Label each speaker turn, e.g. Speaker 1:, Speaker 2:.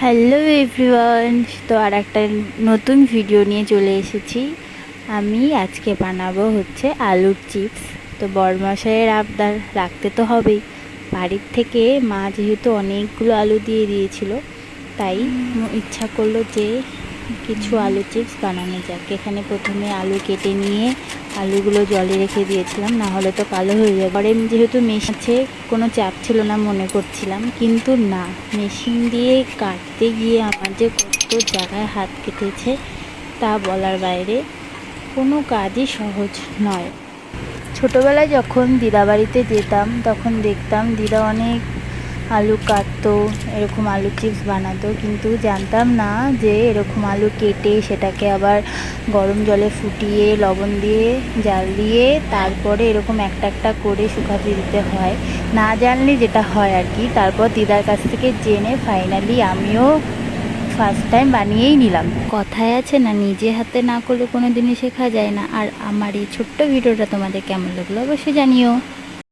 Speaker 1: Hello everyone, তো আর একটা নতুন ভিডিও নিয়ে চলে এসেছি। আমি আজকে বানাবো হচ্ছে আলুর চিপস। তো বড়মশাইয়ের আবদার রাখতে তো হবেই। বাড়ির থেকে মা যেহেতু অনেকগুলো আলু দিয়ে দিয়েছিল, তাই ইচ্ছা করলো যে কিছু আলু চিপস বানানো যাক। এখানে প্রথমে আলু কেটে নিয়ে আলুগুলো জলে রেখে দিয়েছিলাম, না হলে তো কালো হয়ে যাবে। পরে যেহেতু মেশিন আছে, কোনো চাপ ছিল না মনে করছিলাম, কিন্তু না, মেশিন দিয়ে কাটতে গিয়ে আমার যে কত জায়গায় হাত কেটেছে তা বলার বাইরে। কোনো কাজই সহজ নয়। ছোটোবেলায় যখন দিদা বাড়িতে যেতাম তখন দেখতাম দিদা অনেক আলু কাটতো, এরকম আলু চিপস বানাতো, কিন্তু জানতাম না যে এরকম আলু কেটে সেটাকে আবার গরম জলে ফুটিয়ে লবণ দিয়ে জাল দিয়ে তারপরে এরকম একটা একটা করে শুকাতে দিতে হয়। না জানলে যেটা হয় আর কি, তারপর দিদার কাছ থেকে জেনে ফাইনালি আমিও ফার্স্ট টাইম বানিয়েই নিলাম। কথায় আছে না, নিজে হাতে না করলে কোনো দিনই শেখা যায় না। আর আমার এই ছোট্ট ভিডিওটা তোমাদের কেমন লাগলো অবশ্যই জানিও।